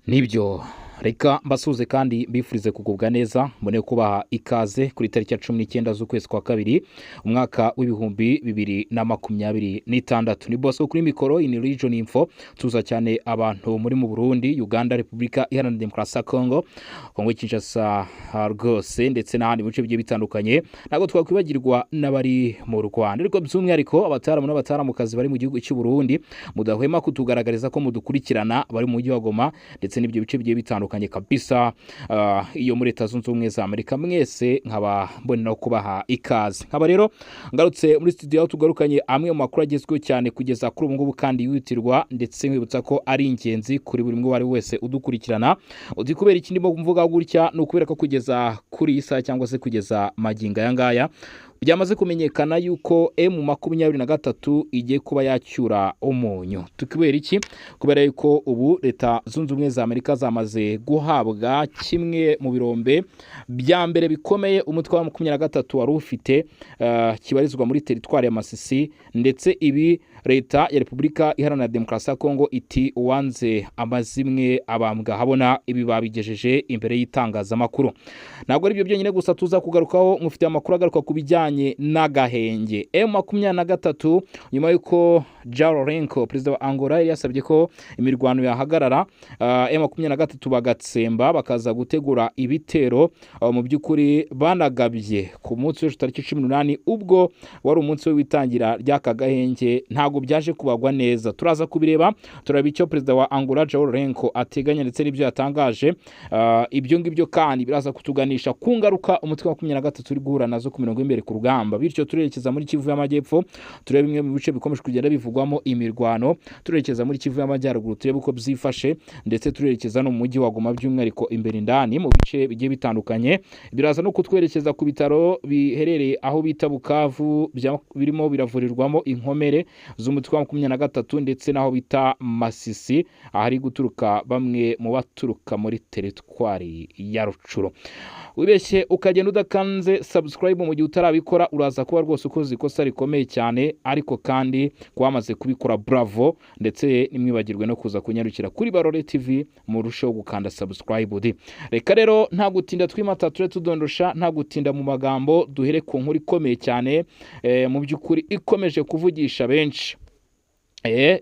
Nibyo reka mbasuze kandi mbifurize kugubwa neza mbone kubaha ikaze kuri tariki ya 19 z'ukwezi kwa kabiri umwaka w'ibihumbi 2026 ni Bosco kuri mikoro in region info tuza cyane abantu muri mu Burundi, Uganda, Republika Iharanira Demokarasi ya Kongo, Kinshasa rwose ndetse n'ahandi bice bigiye bitandukanye. Ntabwo twakwibagirwa n'abari mu Rwanda, ariko by'umwihariko abataramu n'abataramukazi bari mu gihugu cy'u Burundi mudahwema kutugaragariza ko mudukurikirana bari mu mujyi wa Goma ndetse n'ibyo bice bigiye bitandukanye kabisa. Iyo muri Leta Zunze Ubumwe za Amerika mwese nkaba mbone no kubaha ikaze. Nkaba rero ngarutse muri studio aho tugarukanye amwe mu makuru agezweho cyane kugeza kuri ubu ngubu kandi yihutirwa, ndetse nkwibutsa ko ari ingenzi kuri buri umwe wari wese udukurikirana. Uzi kubera ikindi mo mvuga gutya no kubera ko kugeza kuri isa cyangwa se kugeza maginga yangaya byamaze kumenyekana yuko M23 igiye kuba yacyura umunyu. Tukibera iki? Kubera yuko ubu Leta Zunze Ubumwe za Amerika zamaze guhabwa kimwe mu birombe bya mbere bikomeye umutwe wa 23 wari ufite, kibarizwa muri teritwari ya Masisi, ndetse ibi Leta ya Republika Iharanira Demokarasi ya Kongo iti wanze amazimwe abambwa habona ibi babigejeje imbere y'itangazamakuru. Ntabwo ari byo byonyine gusa tuza kugarukaho, mufite amakuru agaruka kubijyanye n'agahenge. M23 nyuma yuko Jarolenko perezida wa Angola yasabye ko imirwano yahagarara, M23 bagatsemba bakaza gutegura ibitero mu by'ukuri banagabye ku munsi wa tariki 18 ubwo wari umunsi w'itangira ry'aka gahenge. Ntago byaje kubagwa neza, turaza kubireba turaba icyo perezida wa Angola Jarolenko ateganya ndetse n'ibyo yatangaje. Ibyo ngibyo kandi biraza kutuganisha ku ngaruka umutwe wa 23 uri guhura nazo ku mirongo imbere ku rugamba. Bityo turerekeza muri Kivu y'Amajyepfo, turebe bimwe mu bice bikomeje kugenda bivugwamo imirwano, turerekeza muri Kivu y'Amajyaruguru turebe uko byifashe, ndetse turerekeza no mu mujyi wa Goma by'umwihariko imbere indani mu bice bigiye bitandukanye. Biraza no kutwerekeza ku bitaro biherereye aho bita Bukavu birimo biravurirwamo inkomere z'umutwe wa 23 ndetse naho bita Masisi ahari guturuka bamwe mu baturuka muri teritwari ya Rucuro. Wibeshye ukagenda udakanze subscribe mu gihe utarabikora uraza kuba rwose ukoze ikosa rikomeye cyane, ariko kandi kwamaze kubikora bravo, ndetse nimwibagirwe no kuza kunyarukira kuri Barore TV murusheho gukanda subscribe. Reka rero nta gutinda twimata ture tudondosha, nta gutinda mu magambo, duhere ku nkuru ikomeye cyane mu by'ukuri ikomeje kuvugisha benshi.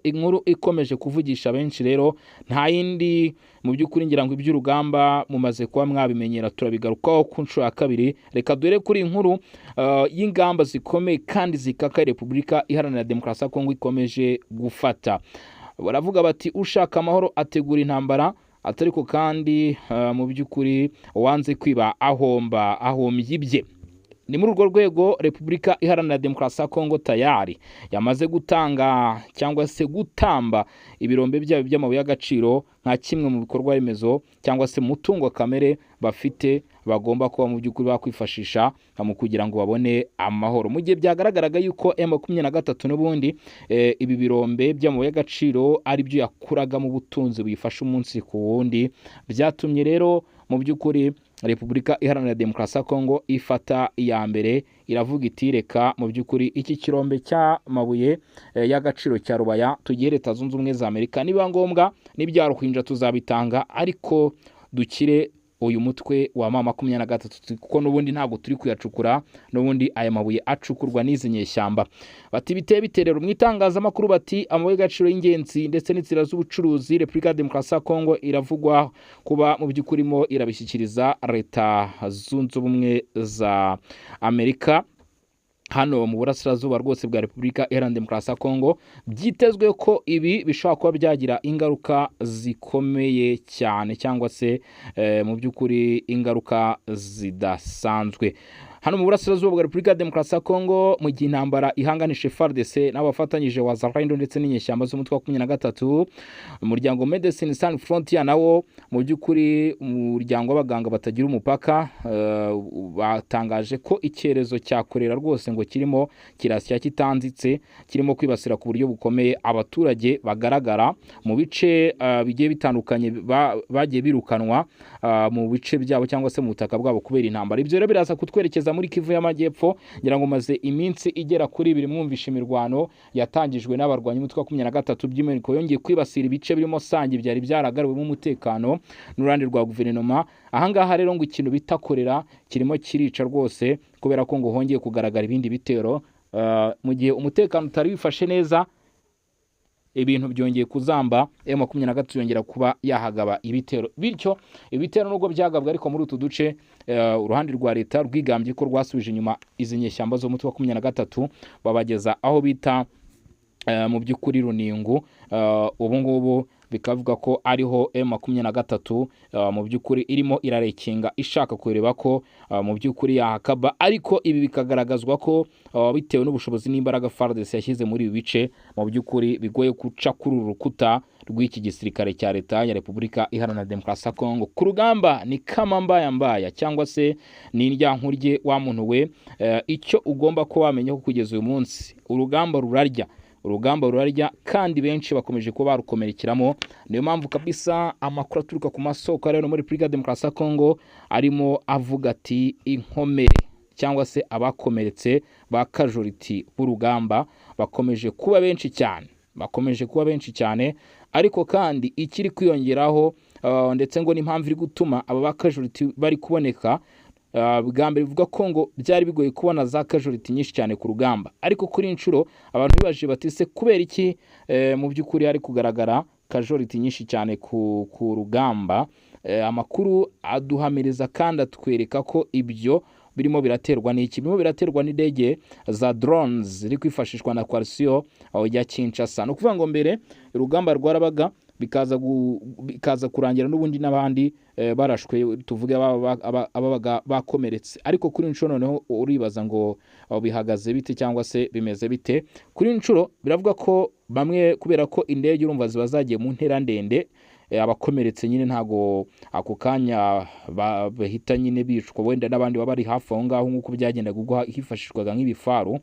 Inkuru ikomeje kuvugisha benshi rero nta yindi mu by'ukuri ngira ngo iby'urugamba mumaze kuba mwabimenyera, turabigarukaho ku nshuro ya kabiri. Reka dore kuri inkuru y'ingamba zikomeye kandi zikaka Republika Iharanira Demokarasi ya Kongo ikomeje gufata. Baravuga bati ushaka amahoro ategura intambara, atariko kandi mu by'ukuri wanze kwiba ahombye ibye. Ni muri urwo rwego Republika Iharanira Demokarasi ya Kongo tayari yamaze gutanga cyangwa se gutamba ibirombe byabo by'amabuye y'agaciro nka kimwe mu bikorwa remezo cyangwa se mutungo kamere bafite bagomba kuba mu by'ukuri bakwifashisha mu kugira ngo babone amahoro. Mu gihe byagaragaraga yuko M23 n'ubundi ibi birombe by'amabuye y'agaciro ari byo yakuraga mu butunzi buyifasha umunsi ku wundi, byatumye rero mu by'ukuri Republika Iharanira Demokarasi ya Kongo ifata iya mbere, iravuga iti reka mu by'ukuri iki kirombe cy'amabuye y'agaciro cya Rubaya tugiye Leta Zunze Ubumwe za Amerika, niba ngombwa n'ibyaruhinja tuzabitanga, ariko dukire uyu mutwe wa M23 kuko n'ubundi ntabwo turi kuyacukura, n'ubundi aya mabuye acukurwa n'izi nyeshyamba. Bati biteye biterero mu itangazamakuru, bati amabuye y'agaciro y'ingenzi ndetse n'inzira z'ubucuruzi Republika Demokarasi ya Kongo iravugwa kuba mu by'ukurimo irabishyikiriza Leta Zunze Ubumwe za Amerika hano mu burasirazuba rwose bwa Republika Iharanira Demokarasi ya Kongo. Byitezwe ko ibi bishobora kuba byagira ingaruka zikomeye cyane cyangwa se mu by'ukuri ingaruka zidasanzwe hano mu burasirazuba bwa Republika Demokarasi ya Kongo, mu gihe intambara ihanganishe FARDC n'abafatanyije wa Wazalendo ndetse n'inyeshyamba z'umutwe wa 23. Umuryango Medecins Sans Frontières nawo mu by'ukuri umuryango w'abaganga batagira umupaka batangaje ko icyerezo cyakorera rwose ngo kirimo kirasya kitanzitse, kirimo kwibasira ku buryo bukomeye abaturage bagaragara mu bice bigiye bitandukanye bagiye birukanwa mu bice byabo cyangwa se mu butaka bwabo kubera intambara. Ibyo rero biraza kutwerekeza twerekeza muri Kivu y'Amajyepfo ngira ngo maze iminsi igera kuri 2 mwumvisha imirwano yatangijwe n'abarwanyi umutwe wa 23 by'Amerika yongeye kwibasira ibice birimo Sange byari byaragaruwemo umutekano n'urande rwa guverinoma. Ahangaha rero ngo ikintu bitakorera kirimo kirica rwose kubera ko ngo hongeye kugaragara ibindi bitero mu gihe umutekano utari wifashe neza, ibintu byongeye kuzamba. M23 yongera kuba yahagaba ibitero, bityo ibitero nubwo byagabwa ariko muri utu duce uruhande rwa leta rwigambye ko rwasubije inyuma izi nyeshyamba zo mutwe wa 23 babageza aho bita mu by'ukuri Runingu. Ubu ngubu bikavuga ko ariho M23 mu by'ukuri irimo irarekinga ishaka kureba ko mu by'ukuri yahakaba, ariko ibi bikagaragazwa ko bitewe n'ubushobozi n'imbaraga FARDC yashyize muri ibi bice mu by'ukuri bigoye guca kuri uru rukuta rw'iki gisirikare cya leta ya Repubulika Iharanira Demokarasi ya Kongo. Ku rugamba ni kama mbaya cyangwa se ni indyankurye wa muntu we. Icyo ugomba ko wamenya ko kugeza uyu munsi urugamba rurarya kandi benshi bakomeje kuba barukomerekeramo. Niyo mpamvu kabisa amakuru aturuka ku masoko rero muri Repubulika Demokarasi ya Kongo arimo avuga ati inkomere cyangwa se abakomeretse ba casualty b'urugamba bakomeje kuba benshi cyane, ariko kandi ikiri kwiyongeraho ndetse ngo n'impamvu iri gutuma aba ba casualty bari kuboneka bwa mbere bivuga ko ngo byari bigoye kubona za casualty nyinshi cyane ku rugamba, ariko kuri inshuro abantu bibaje batise kubera iki mu by'ukuri ari kugaragara casualty nyinshi cyane ku rugamba. Amakuru aduhamiriza kandi atwereka ko ibyo birimo biraterwa n'iki, birimo biraterwa n'indege za drones ziri kwifashishwa na coalition ya Kinshasa. No kuvuga ngo mbere urugamba rwarabaga bikaza kurangira n'ubundi n'abandi barashwe, tuvuge ababaga bakomeretse, ariko kuri inshuro noneho uribaza ngo bihagaze bite cyangwa se bimeze bite. Kuri inshuro biravuga ko bamwe kubera ko indege urumva ziba zagiye mu ntera ndende, abakomeretse nyine ntago ako kanya bahita nyine bicwa, wenda n'abandi baba bari hafi aho ngaho nk'uko byagendaga ubwo hifashishwaga nk'ibifaru,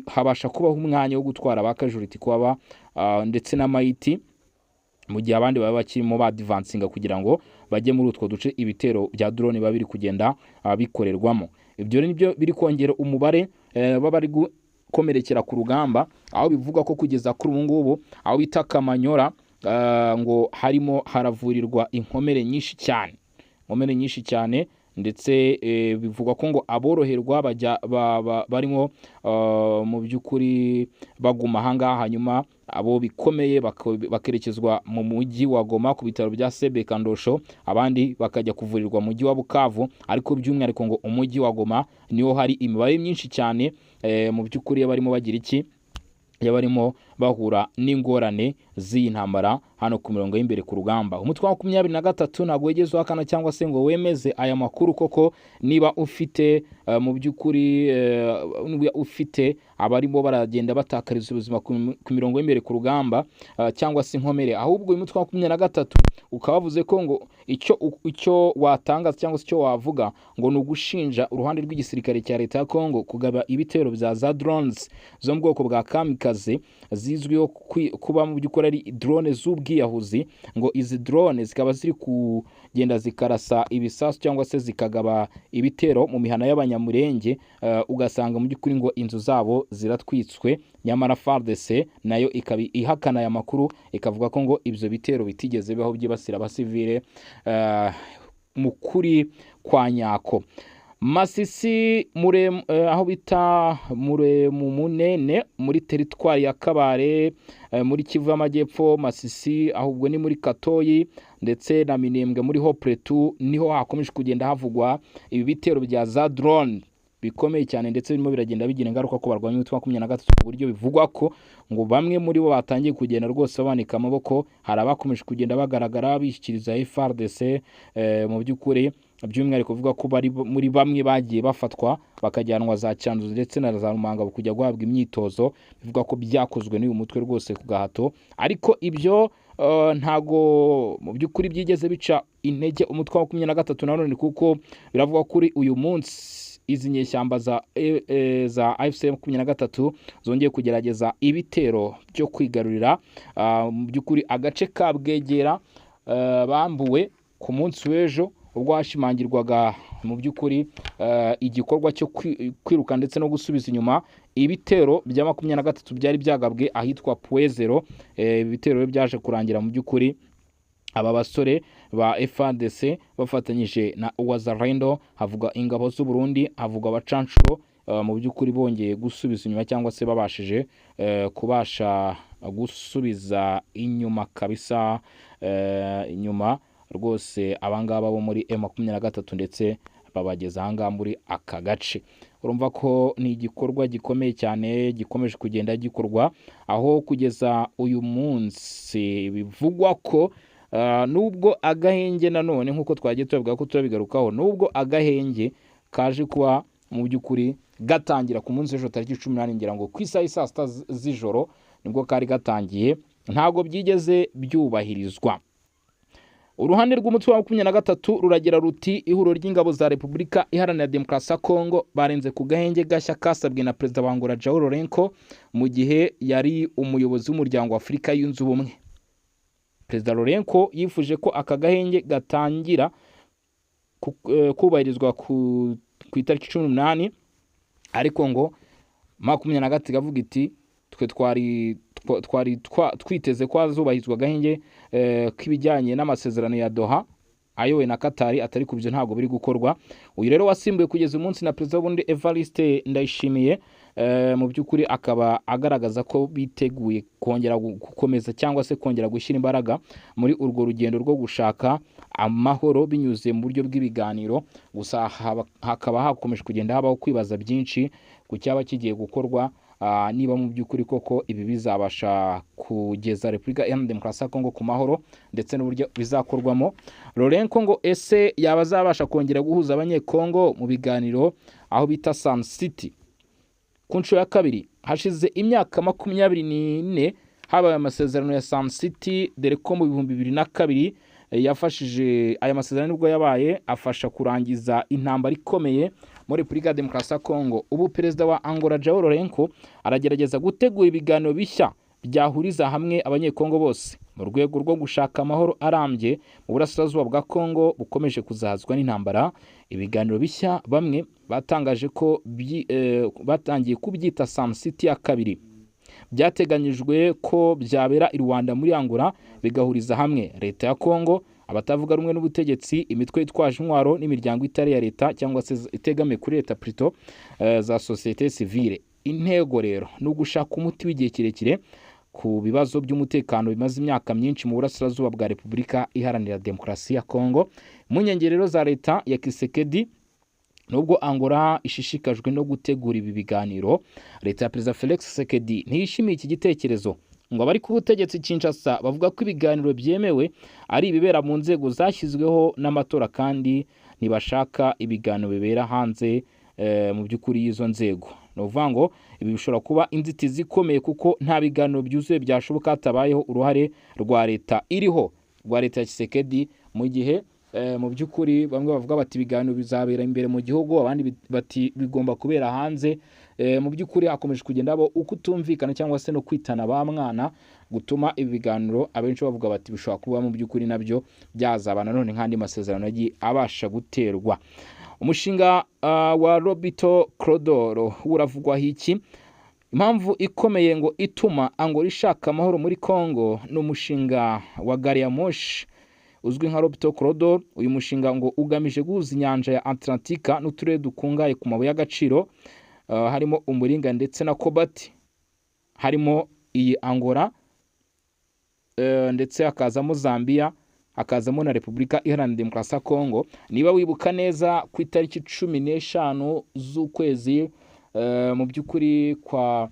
habasha kubaho umwanya wo gutwara abakajuriti kuba ndetse n'amayiti mu gihe abandi baba bakirimo badvancinga kugira ngo bajye muri utwo duce ibitero bya drone babiri kugenda bikorerwamo. Ibyo nibyo biri kongera umubare bari gukomerekera ku rugamba, aho bivuga ko kugeza kuri ubu ngubu aho bita Kamanyora ngo harimo haravurirwa inkomere nyinshi cyane, ndetse bivuga ko ngo aboroherwa bajya barimo mu by'ukuri baguma ahangaha, hanyuma abo bikomeye bakerekezwa mu mujyi wa Goma ku bitaro bya Sebeka Ndosho, abandi bakajya kuvurirwa mu mujyi wa Bukavu, ariko by'umwihariko ngo umujyi wa Goma niho hari imibare myinshi cyane mu by'ukuri barimo bagira iki, yabarimo bahura n'ingorane z'iyi ntambara hano ku mirongo y'imbere ku rugamba. Umutwe wa 23 ntabwo wegeze wakana cyangwa se ngo wemeze aya makuru koko niba ufite mu by'ukuri ufite abarimo baragenda batakariza ubuzima ku mirongo y'imbere ku rugamba cyangwa se inkomere, ahubwo uyu mutwe wa 23 ukabavuze ko ngo icyo watanga cyangwa se icyo wavuga ngo ni ugushinja uruhande rw'igisirikare cya leta ya Kongo kugaba ibitero bya za drones zo mu bwoko bwa kamikaze zizwiho kuba mu by'ukuri ari drone z'ubwiyahuzi, ngo izi drone zikaba ziri kugenda zikarasa ibisasu cyangwa se zikagaba ibitero mu mihana y'abanyamurenge, ugasanga mu by'ukuri ngo inzu zabo ziratwitswe, nyamara FARDC nayo ikaba ihakana aya makuru, ikavuga ko ngo ibyo bitero bitigeze bibaho byibasira abasivile mu kuri kwa nyako. Masisi aho bita mu Munene muri teritwari ya Kabare muri Kivu y'Amajyepfo, Masisi ahubwo ni muri Katoyi ndetse na Minembwe muri Hopretu, niho hakomeje kugenda havugwa ibi bitero bya za drone bikomeye cyane, ndetse birimo biragenda bigira ingaruka ko barwanya umutwe wa 23 ku buryo bivugwa ko ngo bamwe muri bo batangiye kugenda rwose banika amaboko. Hari abakomeje kugenda bagaragara bishyikiriza FARDC mu by'ukuri, by'umwihariko kuvuga ko bari muri bamwe bagiye bafatwa bakajyanwa za Cyanzu ndetse na za Rumanga kujya guhabwa imyitozo, bivuga ko byakozwe n'uyu mutwe rwose ku gahato, ariko ibyo ntago mu by'ukuri byigeze bica intege umutwe wa 23 nanone, kuko biravuga kuri uyu munsi izi nyeshyamba za AFC 23 zongeye kugerageza ibitero byo kwigarurira mu by'ukuri agace ka Bwegera bambuwe ku munsi w'ejo, ubwo hashimangirwaga mu by'ukuri igikorwa cyo kwiruka ndetse no gusubiza inyuma ibitero bya 23 byari byagabwe ahitwa Puezero. Ibitero byaje kurangira mu by'ukuri aba basore ba FARDC bafatanyije na Wazalendo, havuga ingabo z'u Burundi, havuga abacanshuro mu by'ukuri bongeye gusubiza inyuma cyangwa se babashije kubasha gusubiza inyuma kabisa, inyuma rwose abangaba bo muri M23 ndetse babageza ahanga muri aka gace. Urumva ko ni igikorwa gikomeye cyane gikomeje kugenda gikorwa, aho kugeza uyu munsi bivugwa ko nubwo agahenge nanone nkuko twagiye tuvuga ko turabigarukaho, nubwo agahenge kaje kuba mu by'ukuri gatangira ku munsi w'ejo tariki 18 ngira ngo ku isaha saa 6 z'ijoro nibwo kari gatangiye, ntago byigeze byubahirizwa. Uruhande rw'umutwe wa 23 ruragira ruti ihuriro ry'ingabo za Repubulika Iharanira Demokarasi ya Kongo barenze ku gahenge gashya kasabwe na Perezida wa Angola João Lourenço mu gihe yari umuyobozi w'umuryango wa Afurika yunze ubumwe. Perezida Lourenço yifuje ko aka gahenge gatangira kubahirizwa ku itariki 18, ariko ngo 23 gavuga iti twe twari twiteze ko azubahizwa gahenge k'ibijyanye n'amasezerano ya Doha ayowe na Qatar, atari kubyo ntago biri gukorwa. Uyu rero wasimbuye kugeza umunsi na Perezida w'Uburundi Evariste Ndayishimiye, mu by'ukuri akaba agaragaza ko biteguye kongera gukomeza cyangwa se kongera gushyira imbaraga muri urwo rugendo rwo gushaka amahoro binyuze mu buryo bw'ibiganiro. Gusa hakaba hakomeje kugenda habaho kwibaza byinshi ku cyaba kigiye gukorwa, niba mu by'ukuri koko ibi bizabasha kugeza Repubulika Iharanira Demokarasi ya Kongo ku mahoro ndetse n'uburyo bizakorwamo. Lourenço ngo ese yaba azabasha kongera guhuza abanyekongo mu biganiro aho bita Sun City ku nshuro ya kabiri. Hashize imyaka 24 habaye amasezerano ya Sun City, dore ko mu 2002 yafashije aya masezerano nibwo yabaye afasha kurangiza intambara ikomeye muri Repubulika ya Demokarasi ya Kongo. Ubu Perezida wa Angola João Lourenço aragerageza gutegura ibiganiro bishya byahuriza hamwe abanyekongo bose mu rwego rwo gushaka amahoro arambye mu burasirazuba bwa Kongo bukomeje kuzahazwa n'intambara. Ibiganiro bishya bamwe batangaje ko batangiye kubyita Sun City ya kabiri, byateganyijwe ko byabera i Rwanda muri Angola, bigahuriza hamwe leta ya Kongo, abatavuga rumwe n'ubutegetsi, imitwe yitwaje intwaro n'imiryango itari ya leta cyangwa se itegamiye kuri leta plutôt za société civile. Intego rero ni ugushaka umuti w'igihe kirekire ku bibazo by'umutekano bimaze imyaka myinshi mu burasirazuba bwa Repubulika Iharanira Demokarasi ya Kongo. Mu nyengerero za leta ya Kisekedi, nubwo Angola ishishikajwe no gutegura ibi biganiro, leta ya Perezida Felix Tshisekedi ntiyishimiye iki gitekerezo. Ngo bari ku butegetsi Kinshasa bavuga ko ibiganiro byemewe ari ibibera mu nzego zashyizweho n'amatora, kandi ntibashaka ibiganiro bibera hanze mu by'ukuri y'izo nzego. No vuga ngo ibi bishobora kuba inzitizi ikomeye kuko nta biganiro byuzuye byashoboka hatabayeho uruhare rwa leta iriho, rwa leta ya Tshisekedi, mu gihe mu by'ukuri bamwe bavuga bati ibiganiro bizabera imbere mu gihugu, abandi bati bigomba kubera hanze. Mu by'ukuri hakomeje kugenda abo ukutumvikana cyangwa se no kwitana ba mwana gutuma ibi biganiro abenshi bavuga bati bishobora kuba mu by'ukuri nabyo byazabana none nk'andi masezerano yagiye abasha guterwa. Umushinga wa Robito Crodoro uravugwaho iki? Impamvu ikomeye ngo ituma Angola ishaka amahoro muri Kongo ni umushinga wa gari ya moshi uzwi nka Robito Crodoro. Uyu mushinga ngo ugamije guhuza inyanja ya Atlantika n'uturere dukungaye ku mabuye y'agaciro, harimo umuringa ndetse na cobalt, harimo iyi Angola ndetse hakazamo Zambia, hakazamo na Repubulika Iharanira Demokarasi ya Kongo. Niba wibuka neza ku itariki 15 z'ukwezi mu by'ukuri kwa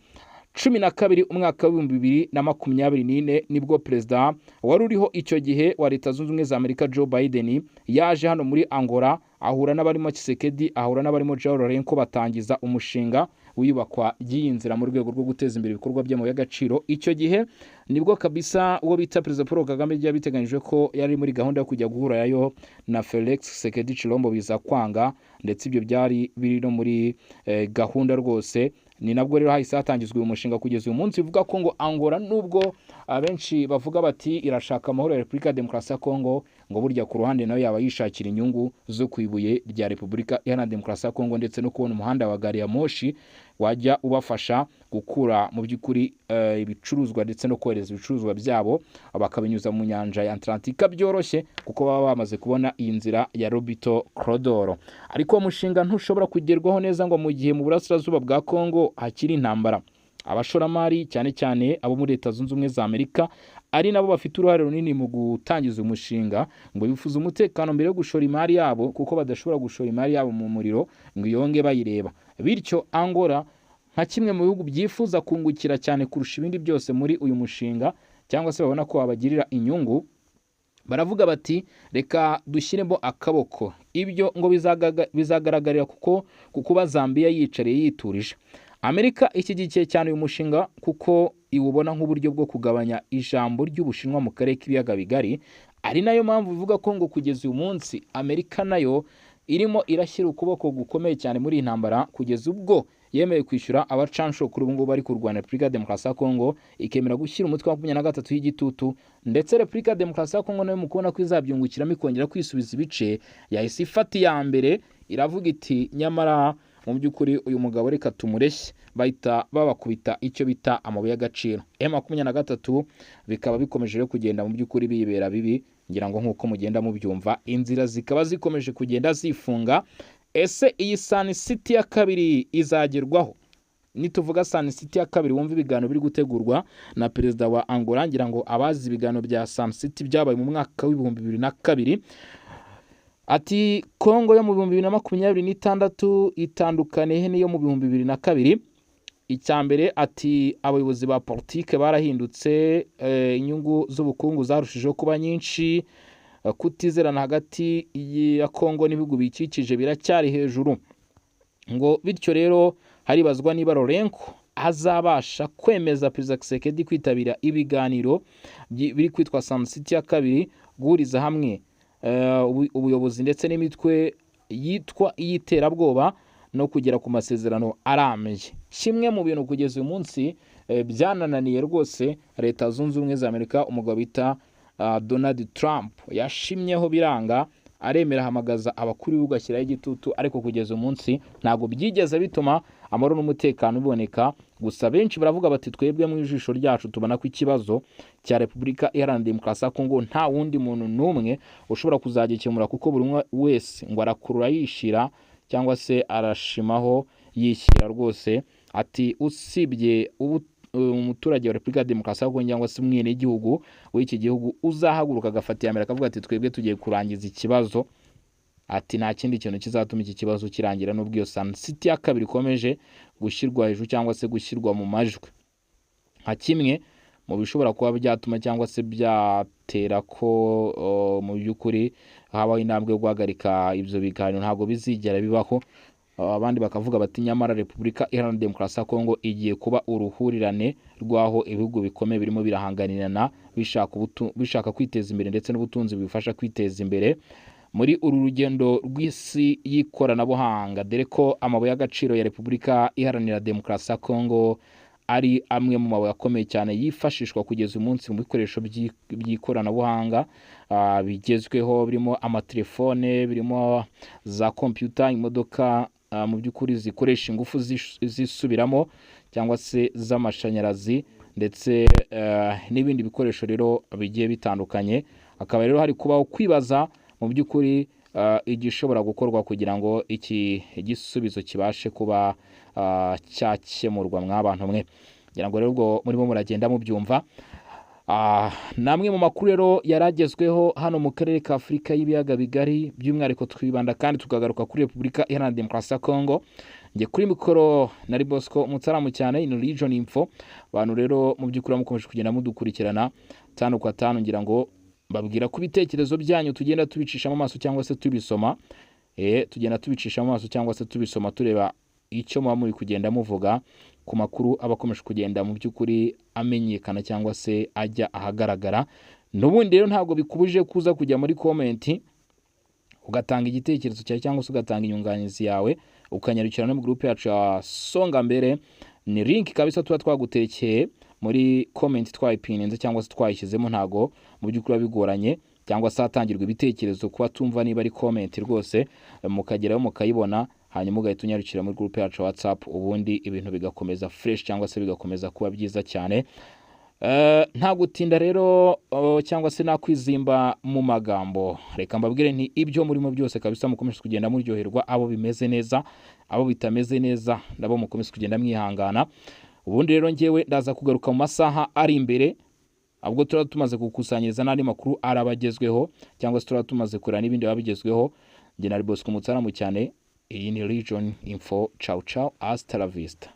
12 umwaka wa 2024 nibwo Perezida wari uriho icyo gihe wa Leta Zunze Ubumwe za Amerika Joe Biden yaje hano muri Angola, ahura n'abarimo Tshisekedi, ahura n'abarimo João Lourenço, batangiza umushinga wiyubakwa ry'inzira mu rwego rwo guteza imbere ibikorwa by'amabuye y'agaciro. Icyo gihe nibwo kabisa uwo bita Perezida Paul Kagame yabiteganyije ko yari muri gahunda yo kujya guhura yayo na Felix Tshisekedi Chilombo, biza kwanga, ndetse ibyo byari biri no muri gahunda rwose. Ni nabwo rero hahise hatangizwa uyu mushinga kugeza uyu munsi. Bivuga ko ngo Angola nubwo abenshi bavuga bati irashaka amahoro ya Repubulika ya Demokarasi ya Kongo, ngo burya ku ruhande nawe yaba yishakira inyungu zo kwibuye rya Repubulika Iharanira Demokarasi ya Kongo ndetse no kubona umuhanda wa gari ya moshi wajya ubafasha gukura mu by'ukuri ibicuruzwa ndetse no kohereza ibicuruzwa byabo bakabinyuza mu nyanja ya Atlantika byoroshye kuko baba bamaze kubona iyi nzira ya Lobito Crodoro. Ariko umushinga ntushobora kugerwaho neza ngo mu gihe mu burasirazuba bwa Kongo hakiri intambara. Abashoramari cyane cyane abo muri Leta Zunze Ubumwe za Amerika ari nabo bafite uruhare runini mu gutangiza umushinga ngo bifuza umutekano mbere yo gushora imari yabo kuko badashobora gushora imari yabo mu muriro ngo yonge bayireba. Bityo Angola nka kimwe mu bihugu byifuza kungukira cyane kurusha ibindi byose muri uyu mushinga cyangwa se babona ko wabagirira inyungu, baravuga bati reka dushyiremo akaboko. Ibyo ngo bizagaragarira kuko kuba Zambia yicariye yiturije. Amerika ishyigikiye cyane uyu mushinga kuko iwubona nk'uburyo bwo kugabanya ijambo ry'Ubushinwa mu karere k'ibiyaga bigari, ari nayo mpamvu bivuga ko ngo kugeza uyu munsi Amerika nayo irimo irashyira ukuboko gukomeye cyane muri iyi ntambara kugeza ubwo yemeye kwishyura abacansho kuri ubu ngubu bari kurwana Repubulika ya Demokarasi ya Kongo, ikemera gushyira umutwe wa 23 y'igitutu, ndetse Repubulika ya Demokarasi ya Kongo nayo mu kubona ko izabyungukiramo ikongera kwisubiza ibice yahise ifata iya mbere iravuga iti nyamara mu by'ukuri uyu mugabo reka tumureshye, bahita babakubita icyo bita amabuye y'agaciro. M23 bikaba bikomeje rero kugenda mu by'ukuri bibera bibi, ngira ngo nk'uko mugenda mubyumva inzira zikaba zikomeje kugenda zifunga. Ese iyi Sun City ya kabiri izagerwaho? Nituvuga Sun City ya kabiri wumva ibiganiro biri gutegurwa na perezida wa Angola, ngira ngo abazi ibiganiro bya Sun City byabaye mu mwaka w'ibihumbi 2022. Ati Kongo yo mu 2026 itandukane n'iyo mu 2022. Icyambere ati abayobozi ba politike barahindutse, inyungu z'ubukungu zarushijeho kuba nyinshi, kutizerana hagati ya Kongo n'ibihugu bikikije biracyari hejuru. Ngo bityo rero haribazwa niba Lorenko azabasha kwemeza Perezida Tshisekedi kwitabira ibiganiro biri kwitwa Sun City ya kabiri, guhuriza hamwe ubuyobozi ndetse n'imitwe yitwa iy'iterabwoba no kugera ku masezerano arambye. Kimwe mu bintu kugeza uyu munsi byanananiye rwose Leta Zunze Ubumwe za Amerika, umugabo bita Donald Trump yashimyeho biranga, aremera hamagaza abakuru b'ibihugu ashyiraho igitutu, ariko kugeza umunsi ntago byigeze bituma amahoro n'umutekano biboneka. Gusa benshi baravuga bati twebwe mu ijisho ryacu tubona ko ikibazo cya Repubulika Iharanira Demokarasi ya Kongo nta wundi muntu n'umwe ushobora kuzagikemura kuko buri umwe wese ngo arakurura yishira cyangwa se arashimaho yishyira rwose. Ati usibye umuturage wa Repubulika ya Demokarasi ya Kongo cyangwa se umwene igihugu w'iki gihugu uzahaguruka agafata Amerika akavuga ati twebwe tugiye kurangiza ikibazo, ati nta kindi kintu kizatuma iki kibazo kirangira n'ubwo iyo Sun City ya kabiri ikomeje gushyirwa hejuru cyangwa se gushyirwa mu majwi. Nka kimwe mu bishobora kuba byatuma cyangwa se byatera ko mu by'ukuri habaho intambwe yo guhagarika ibyo biganiro, ntabwo bizigera bibaho. Abandi bakavuga bati nyamara Repubulika Iharanira Demokarasi ya Kongo igiye kuba uruhurirane rwaho ibihugu bikomeye birimo birahanganirana bishaka kwiteza imbere ndetse n'ubutunzi bifasha kwiteza imbere muri uru rugendo rw'isi y'ikoranabuhanga, dore ko amabuye y'agaciro ya Repubulika Iharanira Demokarasi ya Kongo ari amwe mu mabuye akomeye cyane yifashishwa kugeza umunsi mu bikoresho by'ikoranabuhanga bigezweho, birimo amatelefone, birimo za computer, imodoka mu by'ukuri zikoresha ingufu zisubiramo cyangwa se z'amashanyarazi ndetse n'ibindi bikoresho rero bigiye bitandukanye. Akaba rero hari kubaho kwibaza mu by'ukuri igishobora gukorwa kugira ngo iki igisubizo kibashe kuba cyakemurwa mw'abantu mwe. Ngira ngo rero ubwo murimo muragenda mubyumva. Namwe mu makuru rero yaragezweho hano mu karere ka Afurika y'ibiyaga bigari, by'umwihariko twibanda kandi tukagaruka kuri Repubulika Iharanira Demokarasi ya Kongo. Nge kuri mikoro nari Bosco Mutsaramu cyane in Region Info. Abantu rero mu by'ukuri mukomeje kugenda mudukurikirana tano kwa tano, ngira ngo babwira ku bitekerezo byanyu tugenda tubicishamo amaso cyangwa se tubisoma, tugenda tubicishamo amaso cyangwa se tubisoma tureba icyo muba muri kugenda muvuga ku makuru abakomeje kugenda mu by'ukuri amenyekana cyangwa se ajya ahagaragara. N'ubundi rero ntabwo bikubuje kuza kujya muri comment ugatanga igitekerezo cyawe cyangwa se ugatanga inyunganizi yawe, ukanyarukira no mu groupe yacu ya Songa Mbere. Ni link kabisa tuba twagutekeye muri comment twayipininze cyangwa se twayishyizemo, ntago mu by'ukuri bigoranye. cyangwa se hatangirwa ibitekerezo kuba tumva niba ari comment rwose mukageraho mukayibona hanyuma ugahita unyarukira muri groupe yacu WhatsApp ubundi ibintu bigakomeza fresh cyangwa se bigakomeza kuba byiza cyane. Nta gutinda rero cyangwa se nakwizimba mu magambo, reka mbabwire nti ibyo murimo byose kabisa mukomeje kugenda muryoherwa, abo bimeze neza, abo bitameze neza nabo mukomeje kugenda mwihangana. Ubundi rero ngewe ndaza kugaruka mu masaha ari imbere, ahubwo turaba tumaze gukusanyiriza n'andi makuru arabagezweho cyangwa se turaba tumaze kurana n'ibindi babigezweho. Nge na Bosco Mutsaramu cyane, iyi ni Region Info. Ciao ciao, hasta la vista.